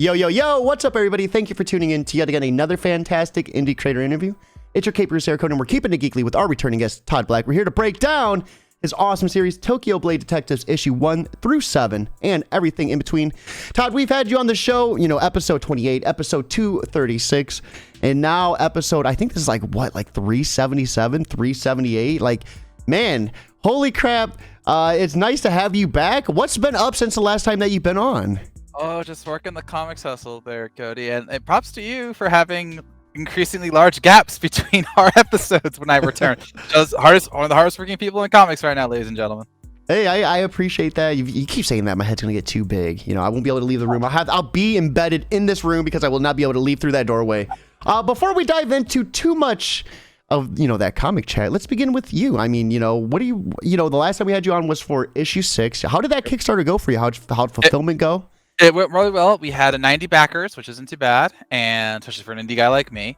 Yo, yo, yo, what's up, everybody? Thank you for tuning in to yet again another fantastic indie creator interview. It's your Caper Code, and we're keeping it geekly with our returning guest, Todd Black. We're here to break down his awesome series, Tokyo Blade Detectives, issue 1 through 7, and everything in between. Todd, we've had you on the show, episode 28, episode 236, and now episode, I think this is like 377, 378? Like, man, holy crap. It's nice to have you back. What's been up since the last time that you've been on? Oh, just working the comics hustle there, Cody. And props to you for having increasingly large gaps between our episodes when I return. Just one of the hardest working people in comics right now, ladies and gentlemen. Hey, I appreciate that. You keep saying that. My head's going to get too big. I won't be able to leave the room. I'll be embedded in this room because I will not be able to leave through that doorway. Before we dive into too much of, that comic chat, let's begin with you. I mean, what do you, the last time we had you on was for issue 6. How did that Kickstarter go for you? How'd fulfillment go? It went really well. We had 90 backers, which isn't too bad, and especially for an indie guy like me.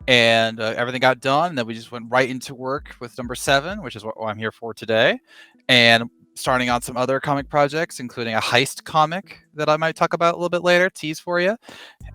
And everything got done, and then we just went right into work with number 7, which is what I'm here for today. And starting on some other comic projects, including a heist comic that I might talk about a little bit later, tease for you.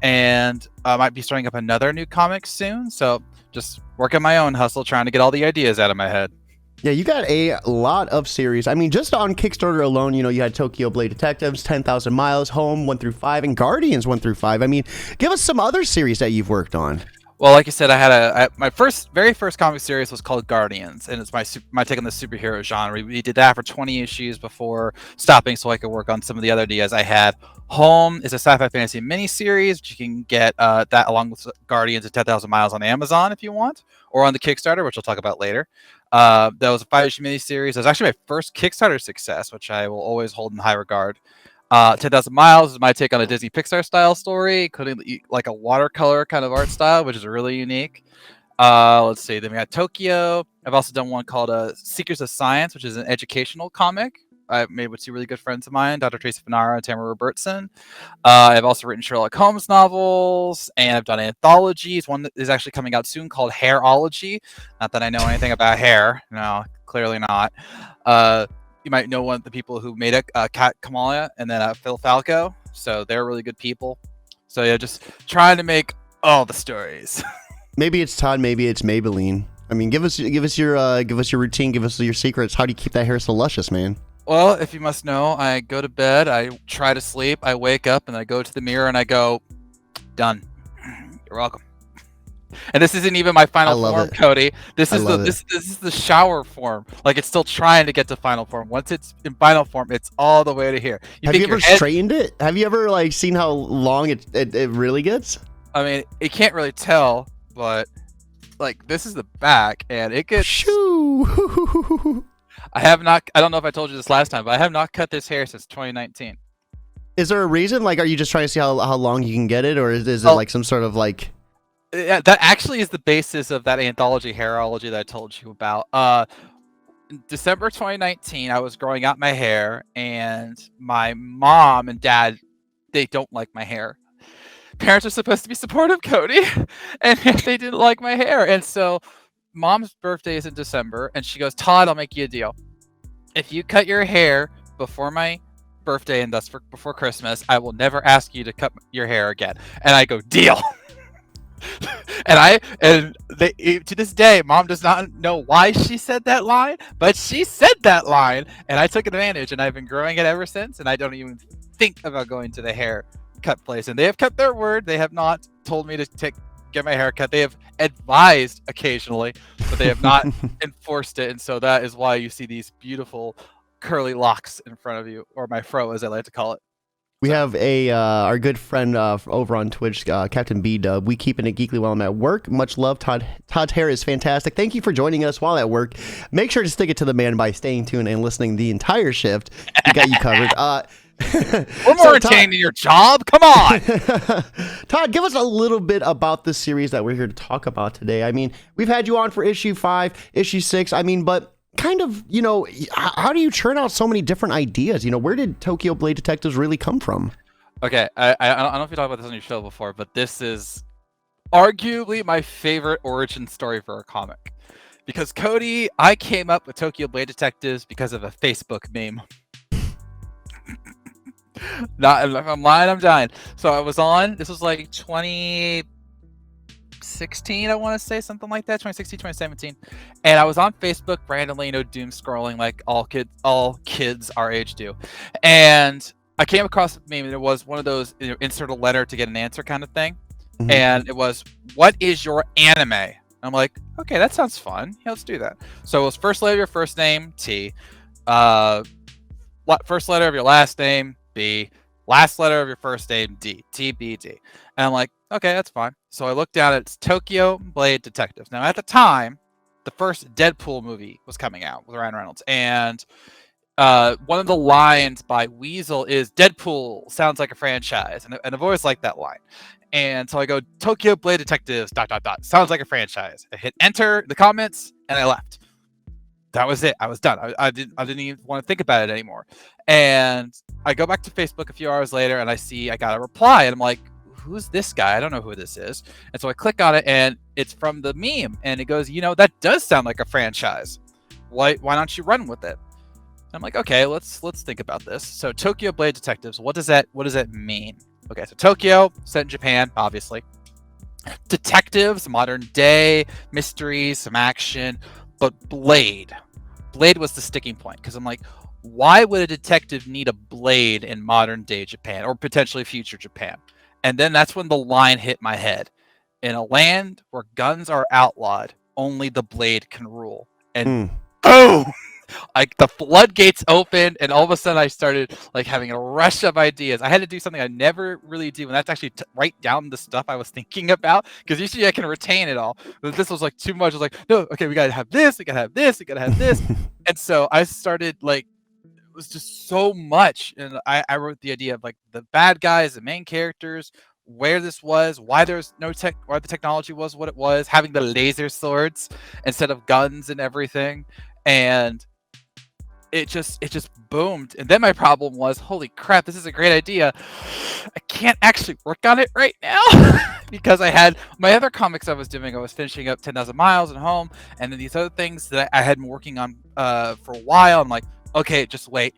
And I might be starting up another new comic soon. So just working my own hustle, trying to get all the ideas out of my head. Yeah, you got a lot of series. I mean, just on Kickstarter alone, you had Tokyo Blade Detectives, 10,000 Miles, Home 1 through 5, and Guardians 1 through 5. I mean, give us some other series that you've worked on. Well, like you said, I had my very first comic series was called Guardians, and it's my take on the superhero genre. We did that for 20 issues before stopping so I could work on some of the other ideas I had. Home is a sci-fi fantasy miniseries, which you can get that along with Guardians of 10,000 Miles on Amazon if you want, or on the Kickstarter, which we'll talk about later. That was a 5-issue miniseries. That was actually my first Kickstarter success, which I will always hold in high regard. 10,000 Miles is my take on a Disney Pixar style story, including like a watercolor kind of art style, which is really unique. Let's see. Then we got Tokyo. I've also done one called Seekers of Science, which is an educational comic I've made with 2 really good friends of mine, Dr. Tracy Fanara and Tamara Robertson. I've also written Sherlock Holmes novels, and I've done anthologies. One that is actually coming out soon called Hairology. Not that I know anything about hair. No, clearly not. You might know one of the people who made it, Kat Kamala, and then Phil Falco. So they're really good people. So yeah, just trying to make all the stories. Maybe it's Todd. Maybe it's Maybelline. I mean, give us your routine. Give us your secrets. How do you keep that hair so luscious, man? Well, if you must know, I go to bed, I try to sleep, I wake up, and I go to the mirror and I go, done. You're welcome. And this isn't even my final form, Cody. This is the shower form. Like, it's still trying to get to final form. Once it's in final form, it's all the way to here. Have you ever straightened it? Have you ever seen how long it really gets? I mean, it can't really tell, but this is the back, and it gets. Shoo! I don't know if I told you this last time, but I have not cut this hair since 2019. Is there a reason? Like, are you just trying to see how long you can get it, or is it like some sort of like? Yeah, that actually is the basis of that anthology Hairology that I told you about. December 2019, I was growing out my hair, and my mom and dad, they don't like my hair. Parents are supposed to be supportive, Cody, and they didn't like my hair, and so Mom's birthday is in December, and she goes, Todd, I'll make you a deal. If you cut your hair before my birthday and thus before Christmas, I will never ask you to cut your hair again. And I go, deal. and to this day, Mom does not know why she said that line, but she said that line, and I took advantage, and I've been growing it ever since, and I don't even think about going to the hair cut place. And they have kept their word. They have not told me to get my hair cut. They have advised occasionally, but they have not enforced it, and so that is why you see these beautiful curly locks in front of you, or my fro as I like to call it. We have our good friend over on Twitch, Captain B-Dub. We keeping it geekly while I'm at work. Much love. Todd's hair is fantastic. Thank you for joining us while at work. Make sure to stick it to the man by staying tuned and listening the entire shift. We got you covered. We're more entertaining than your job. Come on. Todd, give us a little bit about the series that we're here to talk about today. I mean, we've had you on for issue 5, issue 6. I mean, but kind of, how do you churn out so many different ideas? Where did Tokyo Blade Detectives really come from? Okay, I don't know if you talked about this on your show before, but this is arguably my favorite origin story for a comic. Because, Cody, I came up with Tokyo Blade Detectives because of a Facebook meme. Not if I'm lying, I'm dying. So I was on. This was like 2016, I want to say, something like that. 2016, 2017, and I was on Facebook randomly, doom scrolling like all kids our age do, and I came across a meme, and it was one of those insert a letter to get an answer kind of thing, and it was, "What is your anime?" And I'm like, okay, that sounds fun. Yeah, let's do that. So it was first letter of your first name, T. First letter of your last name, B. Last letter of your first name, D. TBD. And I'm like, okay, that's fine. So I looked down at Tokyo Blade Detectives. Now, at the time, the first Deadpool movie was coming out with Ryan Reynolds. And one of the lines by Weasel is, "Deadpool sounds like a franchise." And I've always liked that line. And so I go, "Tokyo Blade Detectives, ... sounds like a franchise." I hit enter in the comments, and I left. That was it. I was done. I didn't even want to think about it anymore. And I go back to Facebook a few hours later, and I see I got a reply, and I'm like, who's this guy? I don't know who this is. And so I click on it, and it's from the meme, and it goes, that does sound like a franchise. Why don't you run with it? And I'm like, okay, let's think about this. So Tokyo Blade Detectives, what does that mean? Okay, so Tokyo, set in Japan, obviously. Detectives, modern day, mystery, some action. But Blade was the sticking point, because I'm like, why would a detective need a blade in modern day Japan, or potentially future Japan? And then that's when the line hit my head. In a land where guns are outlawed, only the blade can rule. And boom! Like the floodgates opened, and all of a sudden I started like having a rush of ideas. I had to do something I never really do, and that's actually write down the stuff I was thinking about, because usually I can retain it all. But this was like too much. I was like, no, okay, we gotta have this, we gotta have this, we gotta have this. And so I started like, it was just so much, and I wrote the idea of like the bad guys, the main characters, where this was, why there's no tech, why the technology was what it was, having the laser swords instead of guns and everything, and it just boomed. And then my problem was, holy crap, this is a great idea. I can't actually work on it right now because I had my other comics I was doing. I was finishing up 10,000 Miles and Home, and then these other things that I had been working on for a while. I'm like, okay, just wait.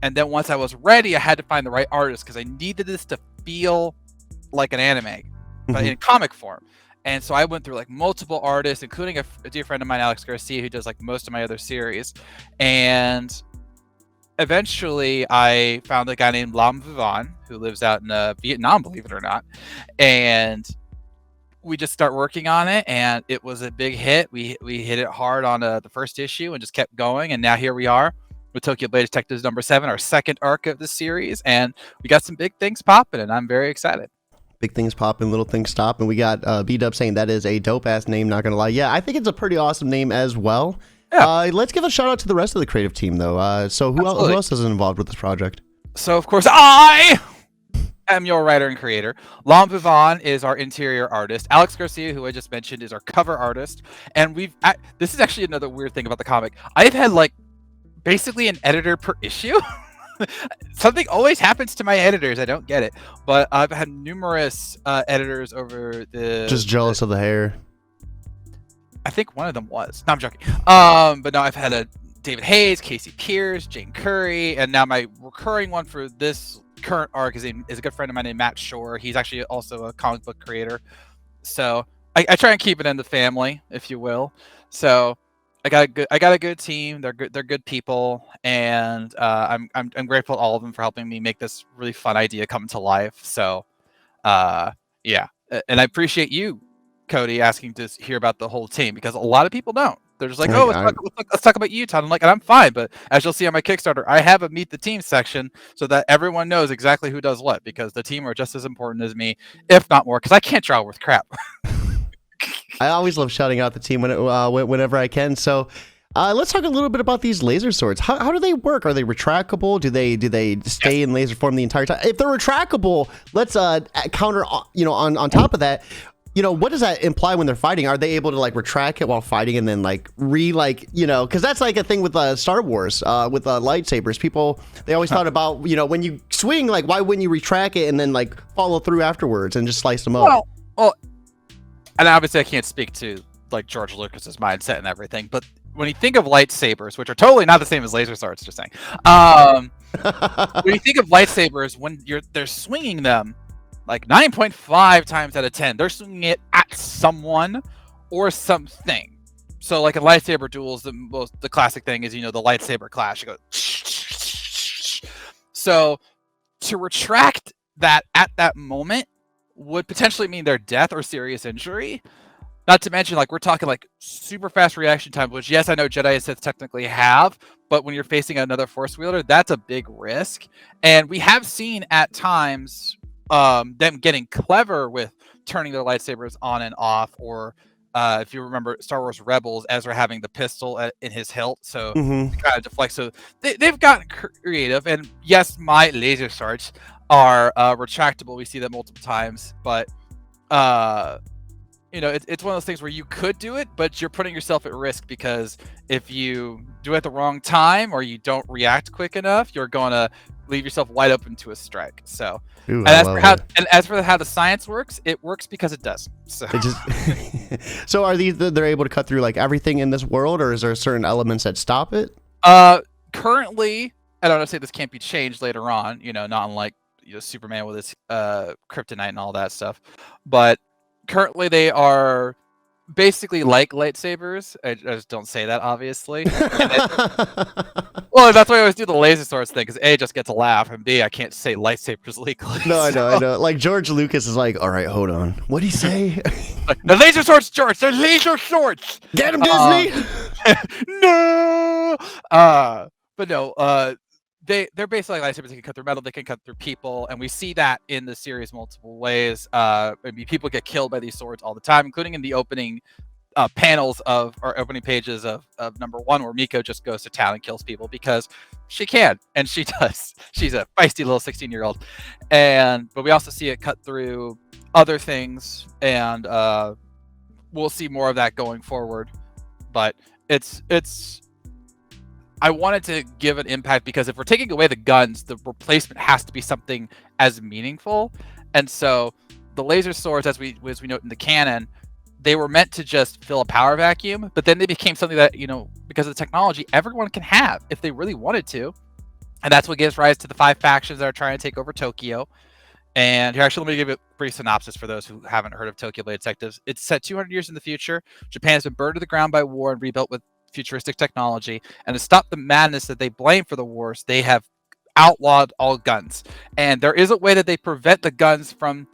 And then once I was ready, I had to find the right artist, because I needed this to feel like an anime, but in comic form. And so I went through like multiple artists, including a dear friend of mine, Alex Garcia, who does like most of my other series. And eventually I found a guy named Lam Vivan, who lives out in Vietnam, believe it or not. And we just start working on it, and it was a big hit. We hit it hard on the first issue and just kept going. And now here we are with Tokyo Blade Detectives #7, our second arc of the series. And we got some big things popping, and I'm very excited. Big things popping, little things stopping. We got B-Dub saying that is a dope-ass name, not going to lie. Yeah, I think it's a pretty awesome name as well. Yeah. Let's give a shout-out to the rest of the creative team, though. So who else is involved with this project? So, of course, I am your writer and creator. Lam Vivan is our interior artist. Alex Garcia, who I just mentioned, is our cover artist. And this is actually another weird thing about the comic. I've had, like, basically an editor per issue. Something always happens to my editors. I don't get it, but I've had numerous editors over the. Just jealous of the hair. I think one of them was. No, I'm joking. But no, I've had a David Hayes, Casey Pierce, Jane Curry, and now my recurring one for this current arc is a good friend of mine named Matt Shore. He's actually also a comic book creator. So I try and keep it in the family, if you will. So I got a good team. They're good people, and I'm grateful to all of them for helping me make this really fun idea come to life. So, yeah, and I appreciate you, Cody, asking to hear about the whole team, because a lot of people don't. They're just like, oh, let's talk about you, Todd. I'm like, and I'm fine, but as you'll see on my Kickstarter, I have a meet the team section so that everyone knows exactly who does what, because the team are just as important as me, if not more, because I can't draw worth crap. I always love shouting out the team whenever I can. So let's talk a little bit about these laser swords. How do they work? Are they retractable? Do they stay in laser form the entire time? If they're retractable, let's counter. On top of that, what does that imply when they're fighting? Are they able to like retract it while fighting and then because that's like a thing with Star Wars with lightsabers. People, they always thought about when you swing, like why wouldn't you retract it and then like follow through afterwards and just slice them up? Well. And obviously I can't speak to like George Lucas's mindset and everything, but when you think of lightsabers, which are totally not the same as laser swords, just saying, When you think of lightsabers, when they're swinging them, like 9.5 times out of 10, they're swinging it at someone or something. So like in lightsaber duels, the classic thing is, the lightsaber clash. It goes. So to retract that at that moment would potentially mean their death or serious injury. Not to mention, like, we're talking like super fast reaction time, which, yes, I know Jedi and Sith technically have, but when you're facing another Force wielder, that's a big risk. And we have seen at times them getting clever with turning their lightsabers on and off, or if you remember Star Wars Rebels, Ezra having the pistol in his hilt, so Mm-hmm. kind of deflect. So they've gotten creative, and yes, my laser swords are retractable. We see that multiple times, but it's one of those things where you could do it, but you're putting yourself at risk, because if you do it at the wrong time or you don't react quick enough, you're going to leave yourself wide open to a strike. So, Ooh, and I love it. as for how the science works, it works because it does. So, It just so are they're able to cut through like everything in this world, or is there certain elements that stop it? Currently, I don't know, say this can't be changed later on. Not unlike Superman with his kryptonite and all that stuff, but currently they are basically like lightsabers. I just don't say that, obviously. Well, that's why I always do the laser swords thing, because A, just gets a laugh, and B, I can't say lightsabers legally. No, I know. Like George Lucas is like, all right, hold on. What'd he say? The laser swords, George. They're laser swords. Get him, Disney. No. But no. They're basically like lightsabers. They can cut through metal. They can cut through people, and we see that in the series multiple ways. People get killed by these swords all the time, including in the opening panels or opening pages of number 1, where Miko just goes to town and kills people because she can, and she does. She's a feisty little 16-year-old, but we also see it cut through other things, and we'll see more of that going forward. But it's. I wanted to give an impact, because if we're taking away the guns, the replacement has to be something as meaningful. And so the laser swords, as we note in the canon, they were meant to just fill a power vacuum, but then they became something that, because of the technology, everyone can have if they really wanted to. And that's what gives rise to the 5 factions that are trying to take over Tokyo. And here, actually, let me give a brief synopsis for those who haven't heard of Tokyo Blade Detectives. It's set 200 years in the future. Japan has been burned to the ground by war and rebuilt with futuristic technology, and to stop the madness that they blame for the wars, they have outlawed all guns. And there is a way that they prevent the guns from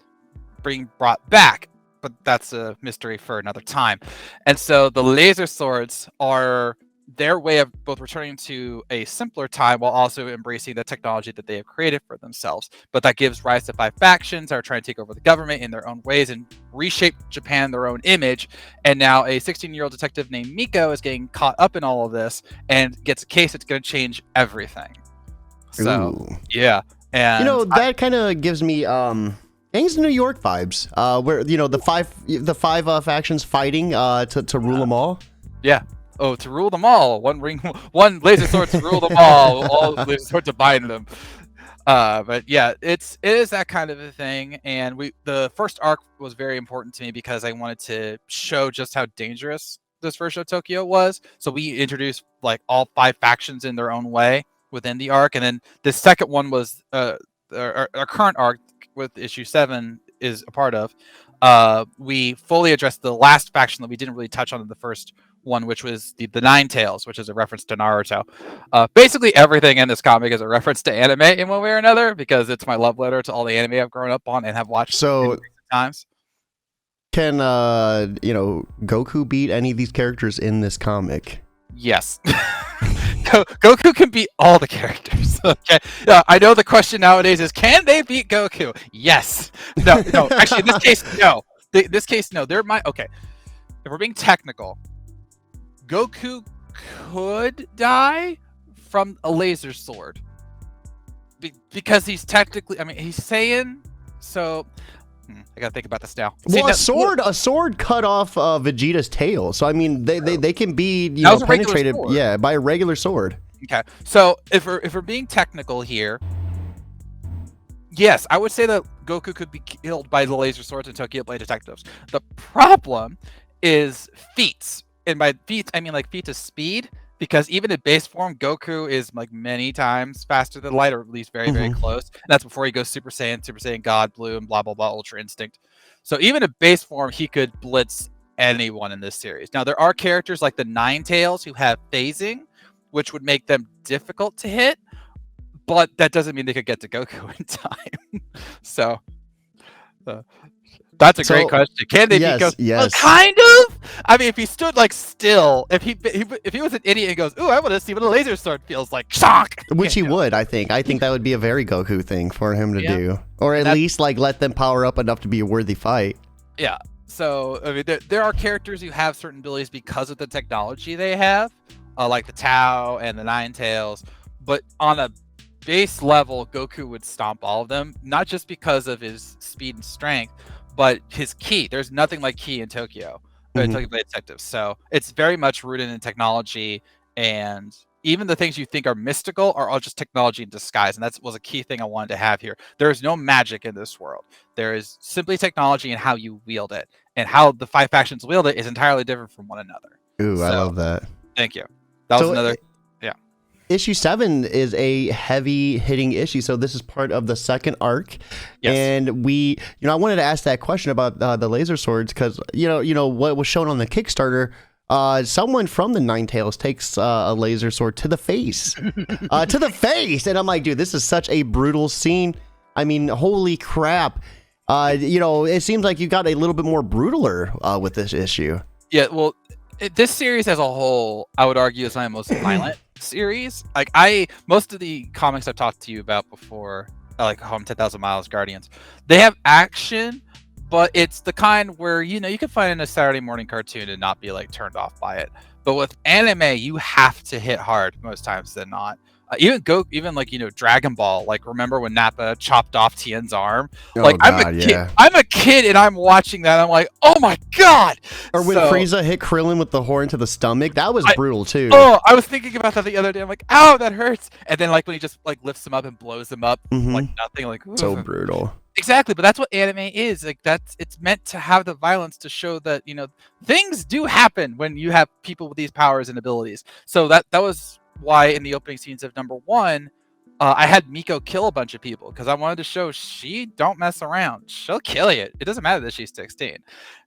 being brought back, but that's a mystery for another time. And so the laser swords are their way of both returning to a simpler time while also embracing the technology that they have created for themselves. But that gives rise to 5 factions that are trying to take over the government in their own ways and reshape Japan in their own image. And now a 16-year-old detective named Miko is getting caught up in all of this and gets a case that's going to change everything. So, Ooh. yeah. And that kind of gives me Gangs of New York vibes, where the five factions fighting to rule them all. Yeah. Oh, to rule them all. One laser sword to rule them all laser sword to bind them. But yeah, it is that kind of a thing. And the first arc was very important to me because I wanted to show just how dangerous this version of Tokyo was. So we introduced like all 5 factions in their own way within the arc, and then the second one was our current arc with issue 7 is a part of. We fully addressed the last faction that we didn't really touch on in the first one, which was the Nine Tails, which is a reference to Naruto. Basically everything in this comic is a reference to anime in one way or another, because it's my love letter to all the anime I've grown up on and have watched so times. Can Goku beat any of these characters in this comic? Yes. Goku can beat all the characters. Okay. I know the question nowadays is, can they beat Goku? Yes. No. Actually, in this case, no. This case, no. Okay. If we're being technical, Goku could die from a laser sword because he's technically. I mean, he's Saiyan, so I gotta think about this now. Well, a sword cut off Vegeta's tail, so I mean, they can be penetrated, by a regular sword. Okay, so if we're being technical here, yes, I would say that Goku could be killed by the laser swords in Tokyo Blade Detectives. The problem is feats. And by feats, I mean like feats of speed. because even in base form, Goku is like many times faster than light, or at least very, very close. And that's before he goes Super Saiyan God, Blue, and blah, blah, blah, Ultra Instinct. So even in base form, he could blitz anyone in this series. Now, there are characters like the Ninetales who have phasing, which would make them difficult to hit, but that doesn't mean they could get to Goku in time. So, that's a great question. Can they beat Goku? Yes. Well, kind of. I mean, if he stood like still, if he was an idiot and goes, "Ooh, I want to see what a laser sword feels like," shock. Which he would, I think. I think that would be a very Goku thing for him to do, or at least like let them power up enough to be a worthy fight. Yeah. So I mean, there are characters who have certain abilities because of the technology they have, like the Tao and the Ninetales. But on a base level, Goku would stomp all of them, not just because of his speed and strength, but his ki. There's nothing like ki in Tokyo Blade Detectives. So it's very much rooted in technology, and even the things you think are mystical are all just technology in disguise. And that was a key thing I wanted to have here. There is no magic in this world. There is simply technology and how you wield it. And how the 5 factions wield it is entirely different from one another. Ooh, I love that. Thank you. That was another... Issue 7 is a heavy hitting issue. So this is part of the second arc. Yes. And I wanted to ask that question about the laser swords because, you know, what was shown on the Kickstarter, someone from the Ninetales takes a laser sword to the face, to the face. And I'm like, dude, this is such a brutal scene. I mean, holy crap. It seems like you got a little bit more brutaler with this issue. Yeah, well, this series as a whole, I would argue, is my most violent series. Like most of the comics I've talked to you about before, like Home 10,000 Miles, Guardians, they have action, but it's the kind where you can find in a Saturday morning cartoon and not be like turned off by it. But with anime, you have to hit hard most times than not. Even Dragon Ball. Like, remember when Nappa chopped off Tien's arm? Like, I'm a kid and I'm watching that. I'm like, oh my god! Or when Frieza hit Krillin with the horn to the stomach, that was brutal too. Oh, I was thinking about that the other day. I'm like, ow, that hurts. And then like when he just like lifts him up and blows him up like nothing. Like, so brutal. Exactly, but that's what anime is. Like it's meant to have the violence to show that things do happen when you have people with these powers and abilities. So that was why in the opening scenes of #1, I had Miko kill a bunch of people because I wanted to show she don't mess around. She'll kill you. It doesn't matter that she's 16.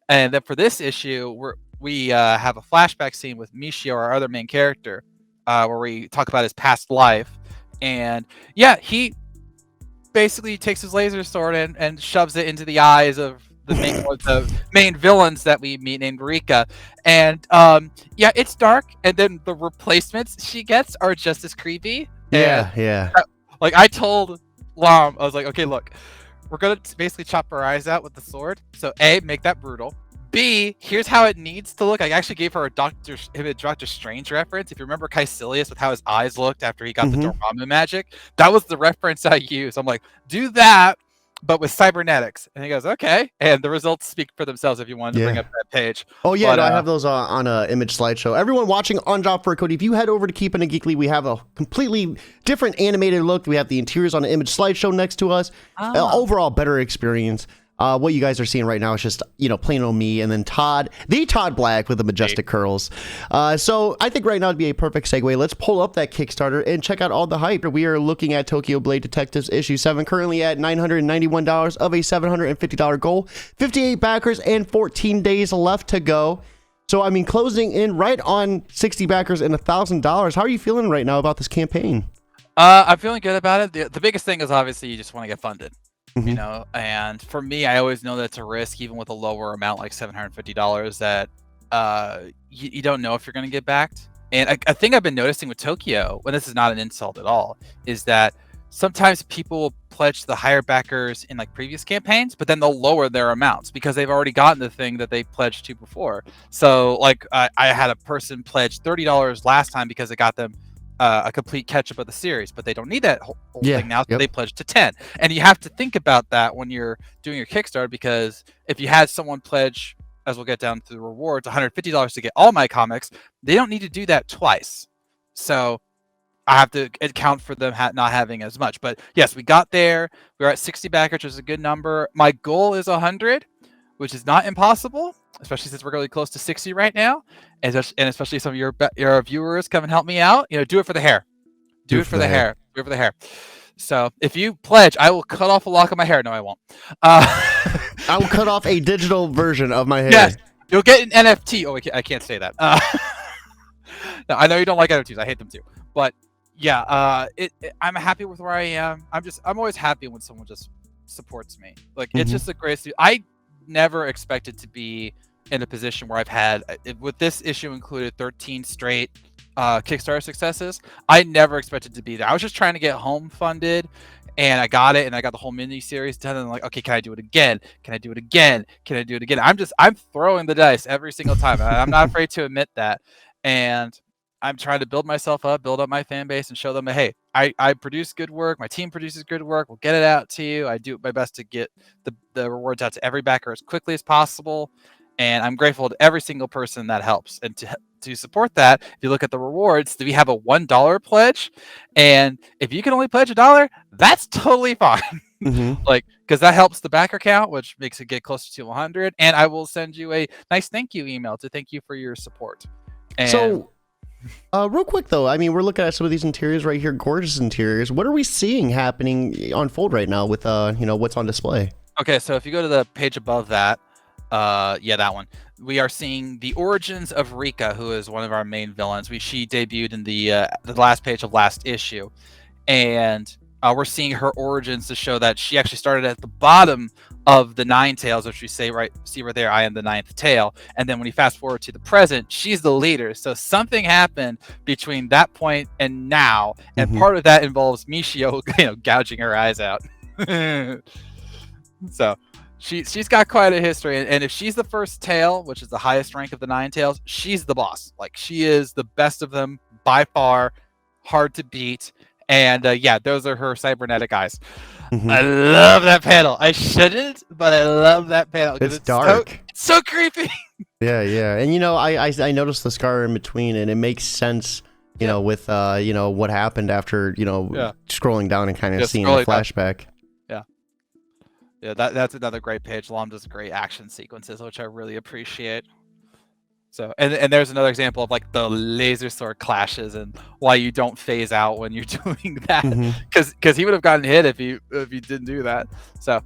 And then for this issue, we have a flashback scene with Michio, our other main character, where we talk about his past life. And yeah, he basically takes his laser sword and shoves it into the eyes of the main villains that we meet, named Rika. And yeah, it's dark, and then the replacements she gets are just as creepy. Yeah. Like, I told Lam, I was like, okay, look, we're gonna basically chop her eyes out with the sword. So A, make that brutal. B, here's how it needs to look. I actually gave her a Doctor Strange reference. If you remember Caecilius with how his eyes looked after he got the Dormammu magic, that was the reference I used. I'm like, do that, but with cybernetics. And he goes, okay. And the results speak for themselves if you wanted to bring up that page. Oh, yeah, I have those on an image slideshow. Everyone watching On Job for a Code, if you head over to Keepin' It Geekly, we have a completely different animated look. We have the interiors on an image slideshow next to us. Overall, better experience. What you guys are seeing right now is just, plain old me, and then Todd, the Todd Black with the majestic curls. So I think right now would be a perfect segue. Let's pull up that Kickstarter and check out all the hype. We are looking at Tokyo Blade Detectives issue 7, currently at $991 of a $750 goal, 58 backers and 14 days left to go. So, I mean, closing in right on 60 backers and $1,000. How are you feeling right now about this campaign? I'm feeling good about it. The biggest thing is obviously you just want to get funded. And for me, I always know that's a risk, even with a lower amount like $750, that you don't know if you're going to get backed. And a thing I've been noticing with Tokyo, and this is not an insult at all, is that sometimes people will pledge the higher backers in like previous campaigns, but then they'll lower their amounts because they've already gotten the thing that they pledged to before. So like I had a person pledge $30 last time because it got them a complete catch up of the series, but they don't need that whole thing now, so they pledge to 10. And you have to think about that when you're doing your Kickstarter, because if you had someone pledge, as we'll get down to the rewards, $150 to get all my comics, they don't need to do that twice. So I have to account for them not having as much. But yes, we got there. We were at 60 backers, which is a good number. My goal is 100. which is not impossible, especially since we're really close to 60 right now, and especially some of your viewers come and help me out. Do it for the hair. Do it for the hair. Do it for the hair. So if you pledge, I will cut off a lock of my hair. No, I won't. I will cut off a digital version of my hair. Yes, you'll get an NFT. Oh, I can't say that. No, I know you don't like NFTs. I hate them too. But yeah, I'm happy with where I am. I'm always happy when someone just supports me. Like it's just the greatest. I never expected to be in a position where I've had, with this issue included, 13 straight Kickstarter successes. I never expected to be there. I was just trying to get home funded, and I got it, and I got the whole mini series done. And I'm like, okay, can I do it again? Can I do it again? Can I do it again? I'm throwing the dice every single time. I'm not afraid to admit that, and I'm trying to build myself up, build up my fan base, and show them that, hey, I produce good work. My team produces good work. We'll get it out to you. I do my best to get the rewards out to every backer as quickly as possible. And I'm grateful to every single person that helps. And to support that, if you look at the rewards, we have a $1 pledge. And if you can only pledge $1, that's totally fine. Like, because that helps the backer count, which makes it get closer to 100. And I will send you a nice thank you email to thank you for your support. And so, real quick though, I mean, we're looking at some of these interiors right here, gorgeous interiors. What are we seeing happening unfold right now with what's on display? Okay, so if you go to the page above that, yeah, that one. We are seeing the origins of Rika, who is one of our main villains. She debuted in the last page of last issue, and we're seeing her origins to show that she actually started at the bottom of the 9 tails, which we see right there. I am the 9th tail, and then when you fast forward to the present, she's the leader. So something happened between that point and now, and part of that involves Michio, gouging her eyes out. So. She's got quite a history, and if she's the first tail, which is the highest rank of the 9 tails, she's the boss. Like, she is the best of them by far, hard to beat, and yeah, those are her cybernetic eyes. I love that panel. I shouldn't, but I love that panel. It's dark. So creepy. Yeah, and I noticed the scar in between, and it makes sense. With what happened after scrolling down and kind of seeing the flashback. Yeah, that's another great page. Lom does great action sequences, which I really appreciate. So, and there's another example of like the laser sword clashes and why you don't phase out when you're doing that, because he would have gotten hit if he didn't do that. So,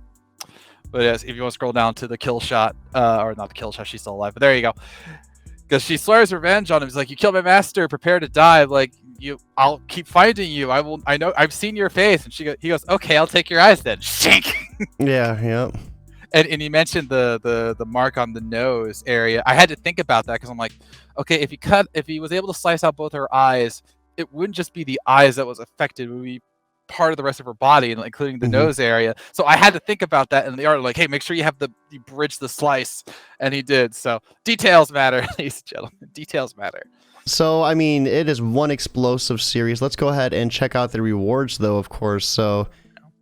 but yes, if you want to scroll down to the kill shot, or not the kill shot, she's still alive. But there you go, because she swears revenge on him. He's like, "You killed my master. Prepare to die." Like, I'll keep finding you. I know. I've seen your face. And he goes, "Okay, I'll take your eyes then." Shink. Yeah. And he mentioned the mark on the nose area. I had to think about that because I'm like, okay, if he was able to slice out both her eyes, it wouldn't just be the eyes that was affected. It would be part of the rest of her body, including the nose area. So I had to think about that. And the art, like, hey, make sure you bridge the slice, and he did. So details matter, ladies and gentlemen. Details matter. So, I mean, it is one explosive series. Let's go ahead and check out the rewards, though, of course. So,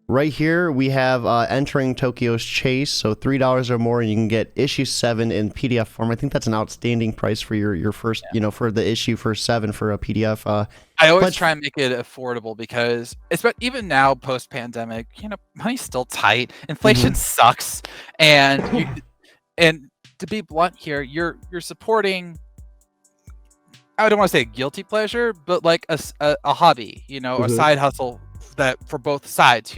right here, we have entering Tokyo's Chase. So, $3 or more, and you can get issue 7 in PDF form. I think that's an outstanding price for your first, for the issue for 7 for a PDF. I always try and make it affordable because, even now, post-pandemic, money's still tight. Inflation sucks. And and to be blunt here, you're supporting, I don't want to say a guilty pleasure, but like a hobby, a side hustle that for both sides,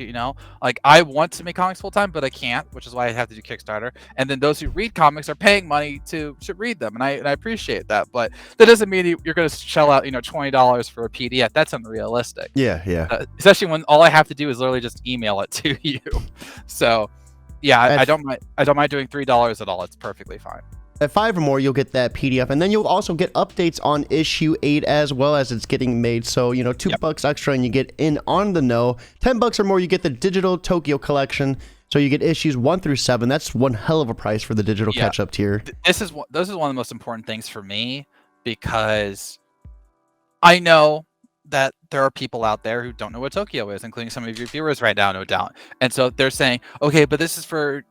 like I want to make comics full time, but I can't, which is why I have to do Kickstarter. And then those who read comics are paying money to read them. And I appreciate that, but that doesn't mean you're going to shell out, $20 for a PDF. That's unrealistic. Yeah. Especially when all I have to do is literally just email it to you. So yeah, I don't mind doing $3 at all. It's perfectly fine. At 5 or more, you'll get that PDF, and then you'll also get updates on issue 8 as well as it's getting made. So, $2 extra, and you get in on the know. $10 or more, you get the digital Tokyo collection. So you get issues 1 through 7. That's one hell of a price for the digital catch-up tier. This is one of the most important things for me, because I know that there are people out there who don't know what Tokyo is, including some of your viewers right now, no doubt. And so they're saying, okay, but this is for,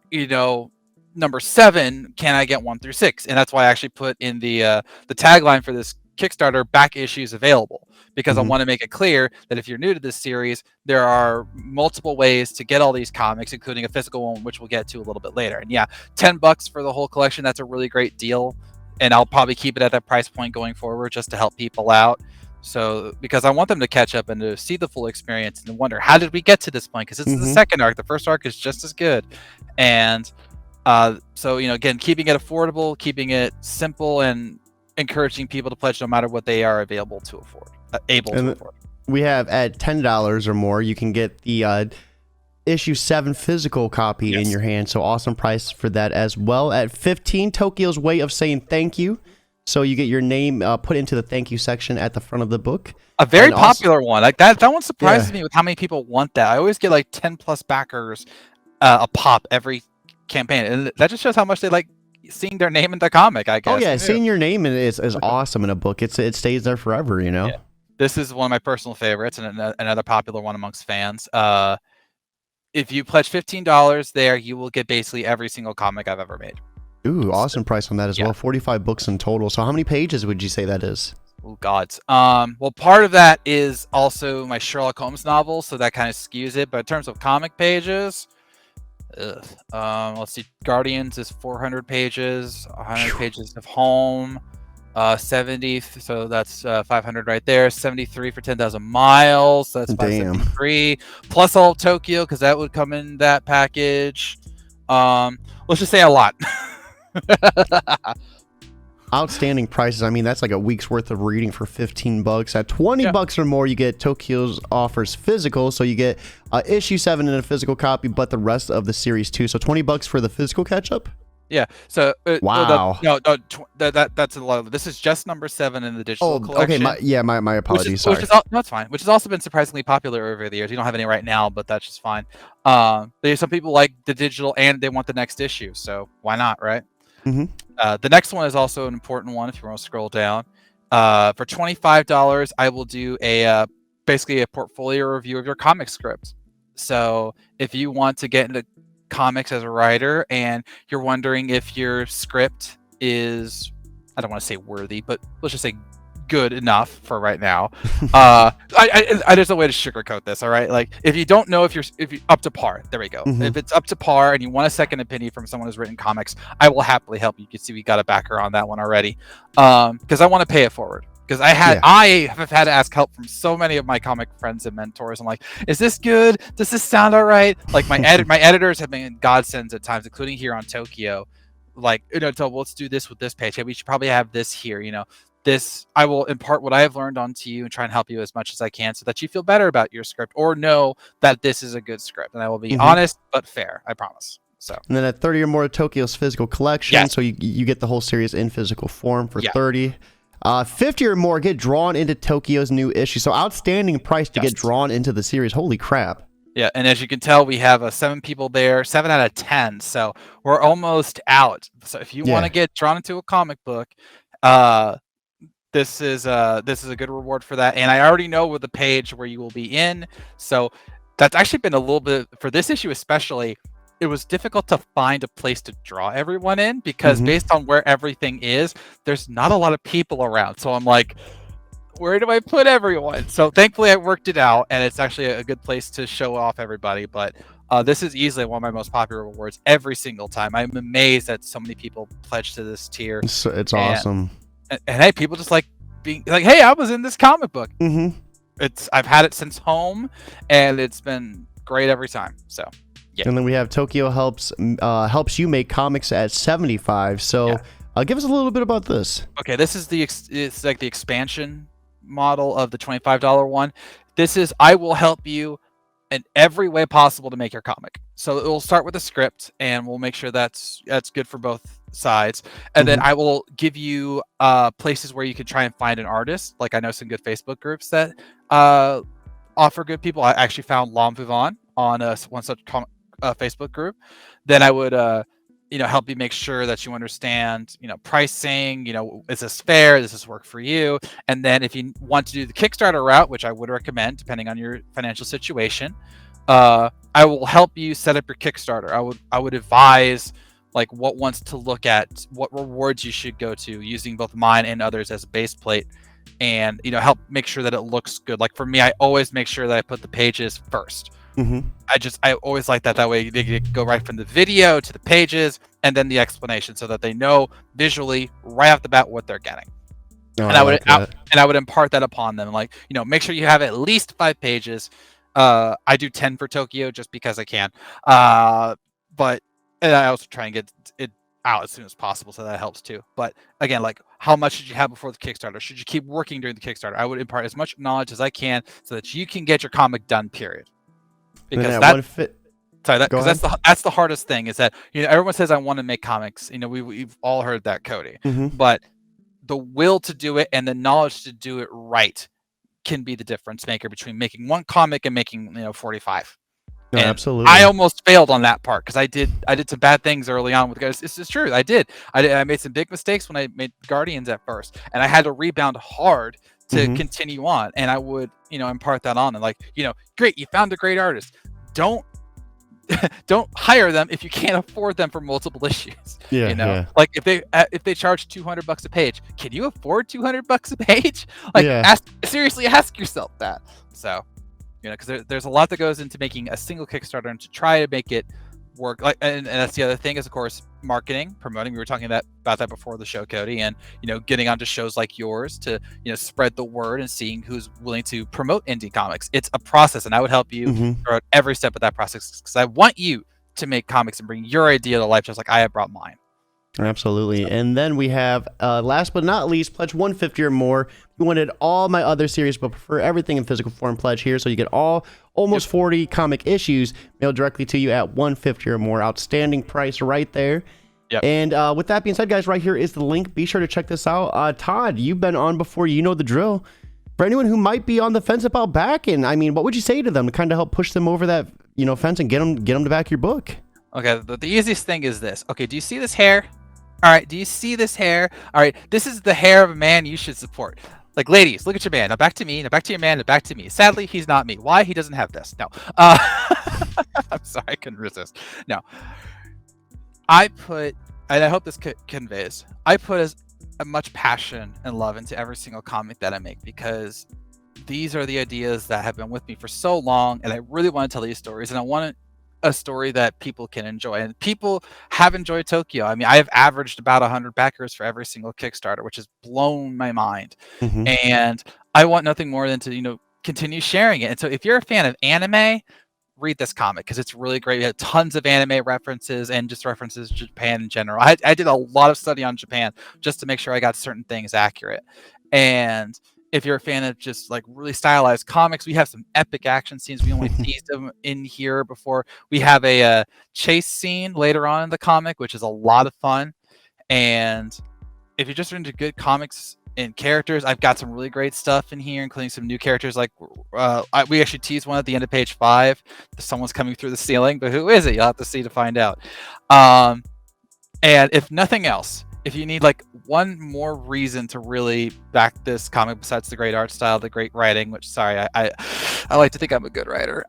number 7, can I get 1 through 6? And that's why I actually put in the tagline for this Kickstarter back issues available, because I Mhm. want to make it clear that if you're new to this series, there are multiple ways to get all these comics, including a physical one, which we'll get to a little bit later. And yeah, $10 for the whole collection, that's a really great deal. And I'll probably keep it at that price point going forward just to help people out. So, because I want them to catch up and to see the full experience and wonder, how did we get to this point? Because it's the second arc. The first arc is just as good. And so, again, keeping it affordable, keeping it simple, and encouraging people to pledge no matter what they are able to afford. We have at $10 or more, you can get the issue 7 physical copy in your hand. So awesome price for that as well. At 15, Tokyo's Way of Saying Thank You. So you get your name put into the thank you section at the front of the book. A very popular one. Like that one surprises me with how many people want that. I always get like 10 plus backers a pop every campaign, and that just shows how much they like seeing their name in the comic, I guess. Oh yeah, seeing your name is awesome in a book. It stays there forever, Yeah. This is one of my personal favorites and another popular one amongst fans. If you pledge $15 there, you will get basically every single comic I've ever made. Ooh, awesome price on that as well. 45 books in total. So how many pages would you say that is? Oh, gods. Well, part of that is also my Sherlock Holmes novel, so that kind of skews it. But in terms of comic pages, let's see. Guardians is 400 pages, 100 pages of Home, 70. So that's 500 right there. 73 for 10,000 miles. So that's 573 plus all of Tokyo, because that would come in that package. Let's just say a lot. Outstanding prices. I mean, that's like a week's worth of reading for $15. At $20 or more, you get Tokyo's offers physical, so you get issue 7 in a physical copy, but the rest of the series too. So $20 for the physical catch-up. Yeah. So wow. That's a lot. This is just number 7 in the digital collection. Okay. My apologies. Sorry. No, it's fine. Which has also been surprisingly popular over the years. You don't have any right now, but that's just fine. Some people like the digital and they want the next issue, so why not, right? The next one is also an important one. If you want to scroll down, for $25, I will do basically a portfolio review of your comic script. So if you want to get into comics as a writer and you're wondering if your script is, I don't want to say worthy, but let's just say good enough for right now. There's no way to sugarcoat this. All right, like if you don't know if you're up to par, there we go. If it's up to par and you want a second opinion from someone who's written comics, I will happily help you. You can see we got a backer on that one already, because I want to pay it forward. Because I have had to ask help from so many of my comic friends and mentors. I'm like, is this good? Does this sound all right? Like my editors have been godsends at times, including here on Tokyo. Like, so let's do this with this page. Hey, we should probably have this here. This, I will impart what I have learned onto you and try and help you as much as I can so that you feel better about your script or know that this is a good script. And I will be honest but fair, I promise. So. And then at 30 or more, Tokyo's physical collection. So you get the whole series in physical form for 30. 50 or more, get drawn into Tokyo's new issue. So outstanding price to get drawn into the series. Holy crap. Yeah, and as you can tell, we have 7 people there, 7 out of 10. So we're almost out. So if you want to get drawn into a comic book, this is a good reward for that. And I already know with the page where you will be in. So that's actually been a little bit, for this issue especially, it was difficult to find a place to draw everyone in because based on where everything is, there's not a lot of people around. So I'm like, where do I put everyone? So thankfully I worked it out, and it's actually a good place to show off everybody. But this is easily one of my most popular rewards every single time. I'm amazed that so many people pledge to this tier. It's awesome. And hey, people just like being like, hey, I was in this comic book. I've had it since Home, and it's been great every time. So. Yeah. And then we have Tokyo helps you make comics at 75. So give us a little bit about this. Okay, this is it's like the expansion model of the $25 one. This is, I will help you in every way possible to make your comic. So it will start with a script, and we'll make sure that's good for both sides. And then I will give you places where you can try and find an artist. Like I know some good Facebook groups that offer good people. I actually found L'Homme Vivant on one such Facebook group. Then I would help you make sure that you understand pricing, is this fair, does this work for you? And then if you want to do the Kickstarter route, which I would recommend depending on your financial situation, I will help you set up your Kickstarter. I would advise like what ones to look at, what rewards you should go to, using both mine and others as a base plate, and help make sure that it looks good. Like for me, I always make sure that I put the pages first. I always like that way they go right from the video to the pages and then the explanation, so that they know visually right off the bat what they're getting. Oh, And I would impart that upon them, like, make sure you have at least 5 pages. I do 10 for Tokyo just because I can, but and I also try and get it out as soon as possible, so that helps too. But again, like, how much should you have before the Kickstarter? Should you keep working during the Kickstarter? I would impart as much knowledge as I can so that you can get your comic done, period. Because that's the hardest thing, is that everyone says I want to make comics. We've all heard that, Cody. But the will to do it and the knowledge to do it right can be the difference maker between making one comic and making 45. No, and absolutely. I almost failed on that part because I did some bad things early on with guys. It's true. I made some big mistakes when I made Guardians at first, and I had to rebound hard to continue on. And I would impart that on, and like, great, you found a great artist. Don't hire them if you can't afford them for multiple issues. Like if they charge $200 a page, can you afford $200 a page? Like, seriously ask yourself that. So because there's a lot that goes into making a single Kickstarter, and to try to make it work. Like, and that's the other thing, is of course marketing, promoting. We were talking about that before the show, Cody, and getting onto shows like yours to spread the word and seeing who's willing to promote indie comics. It's a process, and I would help you throughout every step of that process, because I want you to make comics and bring your idea to life just like I have brought mine. Absolutely. And then we have, last but not least, pledge 150 or more. You wanted all my other series, but prefer everything in physical form, pledge here. So you get almost 40 comic issues mailed directly to you at 150 or more. Outstanding price right there. Yep. And with that being said, guys, right here is the link. Be sure to check this out. Todd, you've been on before. You know the drill. For anyone who might be on the fence about backing, I mean, what would you say to them to kind of help push them over that fence and get them to back your book? Okay, the easiest thing is this. Okay, do you see this hair? All right, do you see this hair? All right, this is the hair of a man you should support. Like, ladies, look at your man. Now back to me. Now back to your man. Now back to me. Sadly, he's not me. Why? He doesn't have this. No. I'm sorry, I couldn't resist. No. I put, and I hope this conveys, I put as much passion and love into every single comic that I make, because these are the ideas that have been with me for so long, and I really want to tell these stories, and I want a story that people can enjoy, and people have enjoyed Tokyo. I mean, I have averaged about 100 backers for every single Kickstarter, which has blown my mind. And I want nothing more than to continue sharing it. And so if you're a fan of anime, read this comic, because it's really great. We have tons of anime references and just references to Japan in general. I did a lot of study on Japan just to make sure I got certain things accurate. And if you're a fan of just like really stylized comics, we have some epic action scenes. We only teased them in here before. We have a chase scene later on in the comic, which is a lot of fun. And if you're just into good comics and characters, I've got some really great stuff in here, including some new characters. Like we actually teased one at the end of page 5. Someone's coming through the ceiling, but who is it? You'll have to see to find out. And if nothing else, if you need like one more reason to really back this comic besides the great art style, the great writing, which, sorry, I like to think I'm a good writer,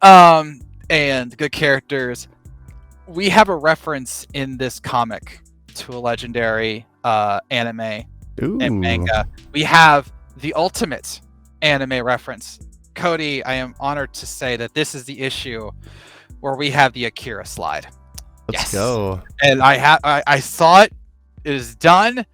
and good characters, we have a reference in this comic to a legendary anime and manga. We have the ultimate anime reference. Cody, I am honored to say that this is the issue where we have the Akira slide. Let's go. And I saw it. It is done. It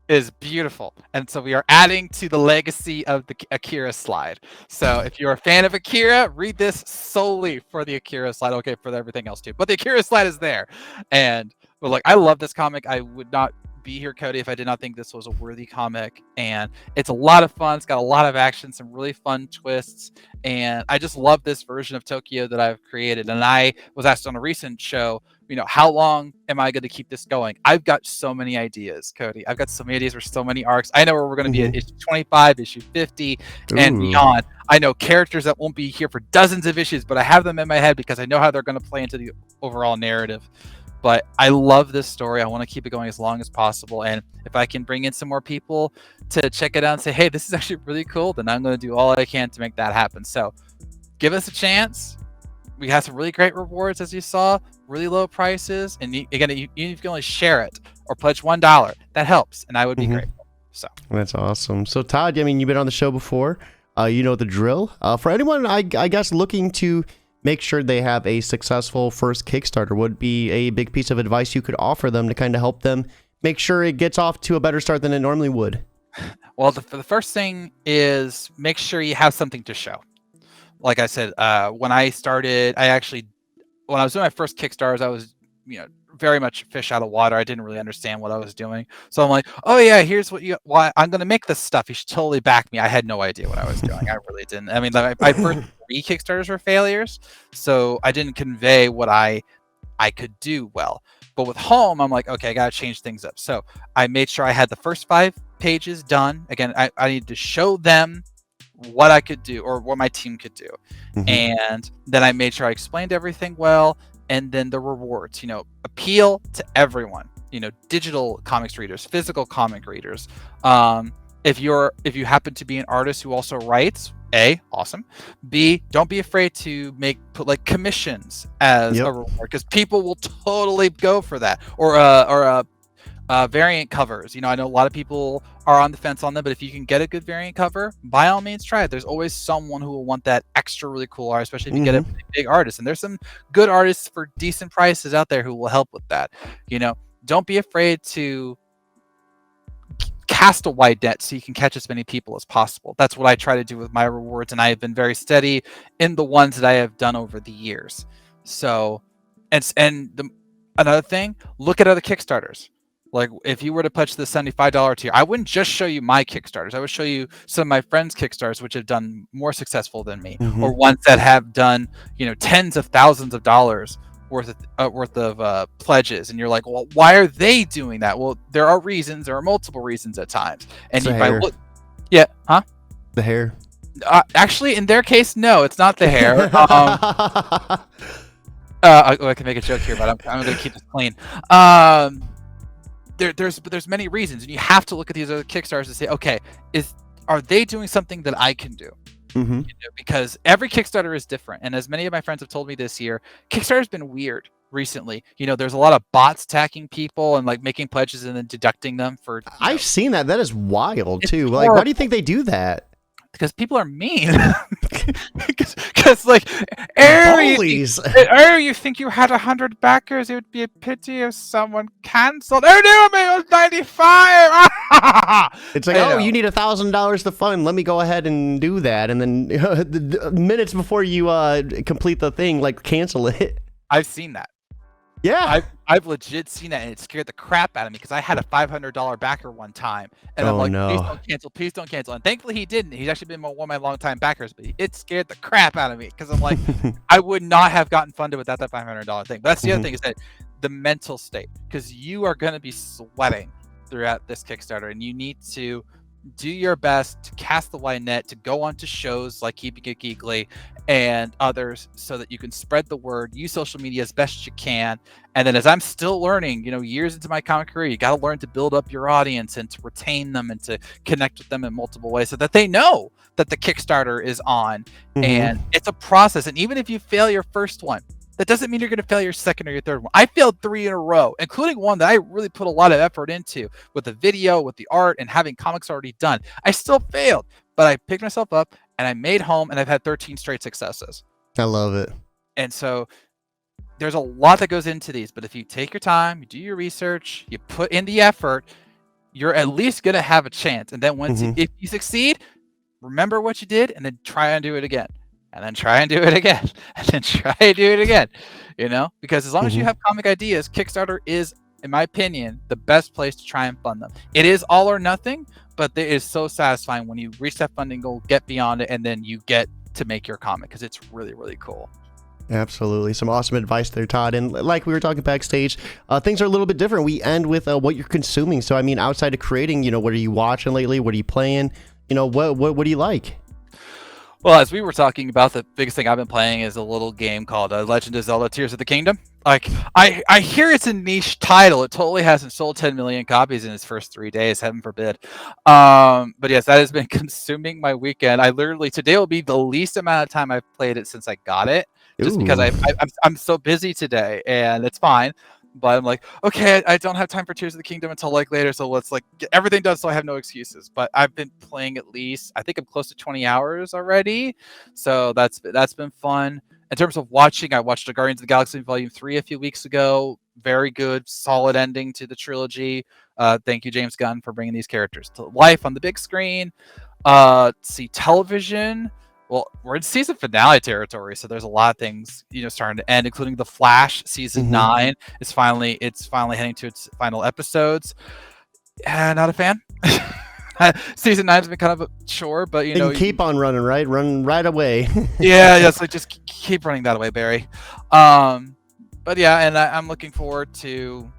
is beautiful. And so we are adding to the legacy of the Akira slide. So if you're a fan of Akira, read this solely for the Akira slide. Okay, for everything else too. But the Akira slide is there. And like, I love this comic. I would not be here, Cody, if I did not think this was a worthy comic. And it's a lot of fun. It's got a lot of action, some really fun twists. And I just love this version of Tokyo that I've created. And I was asked on a recent show, how long am I going to keep this going? I've got so many ideas, Cody. I've got so many ideas for so many arcs. I know where we're going to be at issue 25, issue 50, and beyond. I know characters that won't be here for dozens of issues, but I have them in my head because I know how they're going to play into the overall narrative. But I love this story. I want to keep it going as long as possible. And if I can bring in some more people to check it out and say, hey, this is actually really cool, then I'm going to do all I can to make that happen. So give us a chance. we have some really great rewards, as you saw, really low prices, and again, you can only share it or pledge $1. That helps, and I would be grateful. So that's awesome. So Todd, I mean, you've been on the show before. You know the drill. For anyone, I guess, looking to make sure they have a successful first Kickstarter, would be a big piece of advice you could offer them to kind of help them make sure it gets off to a better start than it normally would? Well, the first thing is make sure you have something to show. Like I said, when I started, when I was doing my first Kickstarters, I was, very much fish out of water. I didn't really understand what I was doing. So I'm like, oh yeah, here's why I'm going to make this stuff. You should totally back me. I had no idea what I was doing. I really didn't. I mean, my first 3 Kickstarters were failures. So I didn't convey what I could do well. But with Home, I'm like, okay, I got to change things up. So I made sure I had the first 5 pages done. Again, I need to show them what I could do or what my team could do. And then I made sure I explained everything well. And then the rewards, appeal to everyone, digital comics readers, physical comic readers. If you happen to be an artist who also writes, A, awesome. B, don't be afraid to put like commissions as a reward, because people will totally go for that. Or variant covers. I know a lot of people are on the fence on them, but if you can get a good variant cover, by all means try it. There's always someone who will want that extra really cool art, especially if you get a big artist. And there's some good artists for decent prices out there who will help with that. Don't be afraid to cast a wide net so you can catch as many people as possible. That's what I try to do with my rewards, and I have been very steady in the ones that I have done over the years. So, another thing, look at other Kickstarters. Like, if you were to pledge the $75 tier, I wouldn't just show you my Kickstarters. I would show you some of my friends' Kickstarters, which have done more successful than me, or ones that have done, tens of thousands of dollars worth of pledges. And you're like, well, why are they doing that? Well, there are reasons. There are multiple reasons at times. And if I look, the hair. Actually, in their case, no, it's not the hair. I can make a joke here, but I'm going to keep this clean. There's many reasons, and you have to look at these other Kickstarters and say, okay, are they doing something that I can do? Because every Kickstarter is different, and as many of my friends have told me this year, Kickstarter's been weird recently. There's a lot of bots attacking people and like making pledges and then deducting them for. I've seen that. That is wild too. Like, why do you think they do that? Because people are mean. Because like, you think you had 100 backers? It would be a pity if someone canceled. Oh no, it was 95. It's like, you need $1,000 to fund. Let me go ahead and do that, and then minutes before you complete the thing, like, cancel it. I've seen that. Yeah, I've legit seen that, and it scared the crap out of me because I had a $500 backer one time, and I'm like, please don't cancel. And thankfully he didn't. He's actually been one of my longtime backers, but it scared the crap out of me because I'm like, I would not have gotten funded without that $500 thing. But that's the other thing, is that the mental state, because you are going to be sweating throughout this Kickstarter, and you need to do your best to cast the wide net, to go on to shows like Keeping It Geekly and others, so that you can spread the word, use social media as best you can. And then, as I'm still learning, years into my comic career, you got to learn to build up your audience and to retain them and to connect with them in multiple ways so that they know that the Kickstarter is on. And it's a process. And even if you fail your first one, that doesn't mean you're going to fail your second or your third one. I failed 3 in a row, including one that I really put a lot of effort into with the video, with the art, and having comics already done. I still failed, but I picked myself up and I made Home, and I've had 13 straight successes. I love it. And so there's a lot that goes into these, but if you take your time, you do your research, you put in the effort, you're at least going to have a chance. And then if you succeed, remember what you did, and then try and do it again. And then try and do it again, and then try and do it again, because as long as you have comic ideas, Kickstarter is, in my opinion, the best place to try and fund them. It is all or nothing, but it is so satisfying when you reach that funding goal, get beyond it, and then you get to make your comic, because it's really, really cool. Absolutely. Some awesome advice there, Todd. And like we were talking backstage, things are a little bit different. We end with what you're consuming. So, I mean, outside of creating, what are you watching lately? What are you playing? What do you like? Well, as we were talking about, the biggest thing I've been playing is a little game called Legend of Zelda Tears of the Kingdom. Like I hear it's a niche title. It totally hasn't sold 10 million copies in its first 3 days. Heaven forbid. But yes, that has been consuming my weekend. I literally today will be the least amount of time I've played it since I got it, just because Ooh. I'm so busy today, and it's fine. But I'm like, okay, I don't have time for Tears of the Kingdom until like later, so let's like get everything done so I have no excuses. But I've been playing at least, I think I'm close to 20 hours already, so that's been fun. In terms of watching, I watched the Guardians of the Galaxy Volume 3 a few weeks ago. Very good, solid ending to the trilogy. Thank you, James Gunn, for bringing these characters to life on the big screen. See television. Well, we're in season finale territory, so there's a lot of things starting to end, including The Flash season 9. It's finally heading to its final episodes. Not a fan. Season 9's been kind of a chore, but They can keep on running, right? Run right away. yeah, so just keep running that away, Barry. But yeah, and I'm looking forward to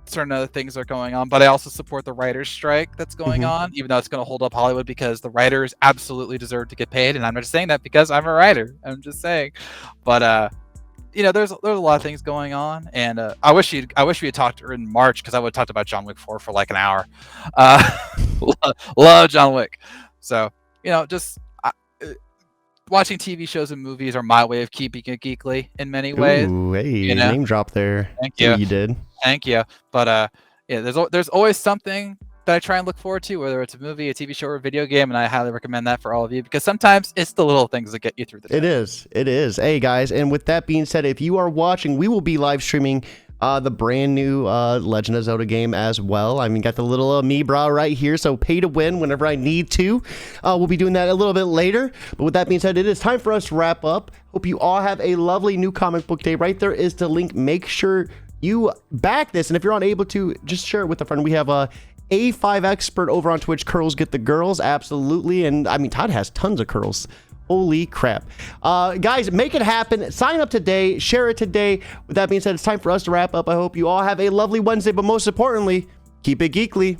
certain other things that are going on, but I also support the writers' strike that's going on, even though it's going to hold up Hollywood, because the writers absolutely deserve to get paid, and I'm not just saying that because I'm a writer. I'm just saying, but there's a lot of things going on, and I wish we had talked in March, because I would have talked about John Wick 4 for like an hour. Love John Wick, so just watching TV shows and movies are my way of keeping it geekly in many ways. Ooh, hey, name drop there. Thank you. You did. Thank you. But yeah, there's always something that I try and look forward to, whether it's a movie, a TV show, or a video game, and I highly recommend that for all of you, because sometimes it's the little things that get you through the day. It is. Hey guys, and with that being said, if you are watching, we will be live streaming the brand new Legend of Zelda game as well. I mean, got the little me bra right here, so pay to win whenever I need to. We'll be doing that a little bit later. But with that being said, it is time for us to wrap up. Hope you all have a lovely new comic book day. Right there is the link. Make sure you back this, and if you're unable to, just share it with a friend. We have a A5 expert over on Twitch. Curls get the girls, absolutely. And I mean, Todd has tons of curls. Holy crap. Guys, make it happen. Sign up today. Share it today. With that being said, it's time for us to wrap up. I hope you all have a lovely Wednesday, but most importantly, keep it geekly.